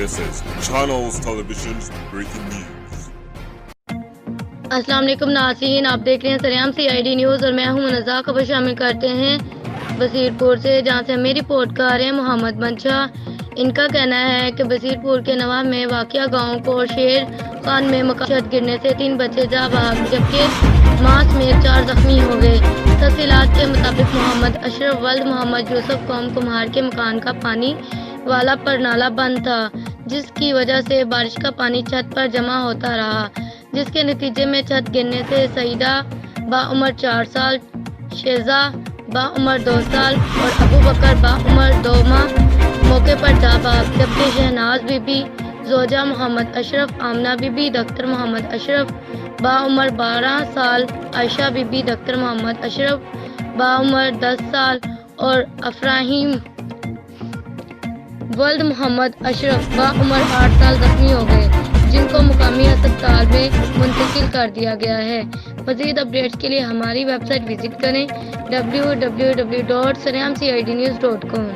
This is Channels Television's breaking news. السلام علیکم ناظرین، آپ دیکھ رہے ہیں سریام CID نیوز اور میں ہوں منزہ. خبر شامل کرتے ہیں بصیر پور سے، جہاں سے ہمیں رپورٹ کر رہے ہیں محمد منشا. ان کا کہنا ہے کہ بصیر پور کے نواح میں واقع گاؤں کو شیر خان میں مکان چھت گرنے سے 3 بچے جاں بحق جبکہ ماں سمیت 4 زخمی ہو گئے. تفصیلات کے مطابق محمد اشرف ولد محمد یوسف قوم کمہار کے مکان کا پانی والا پر نالا بند تھا، جس کی وجہ سے بارش کا پانی چھت پر جمع ہوتا رہا، جس کے نتیجے میں چھت گرنے سے سعیدہ باعمر 4 سال، شیزہ باعمر 2 سال اور ابو بکر باعمر 2 ماہ موقع پر جاں بحق جبکہ شہناز بی بی زوجہ محمد اشرف، آمنہ بی بی دختر محمد اشرف باعمر 12 سال، عائشہ بی بی دختر محمد اشرف باعمر 10 سال اور افراہیم ولد محمد اشرف باعمر 8 سال زخمی ہو گئے، جن کو مقامی ہسپتال میں منتقل کر دیا گیا ہے. مزید اپڈیٹس کے لیے ہماری ویب سائٹ وزٹ کریں www.saryamcidnews.com.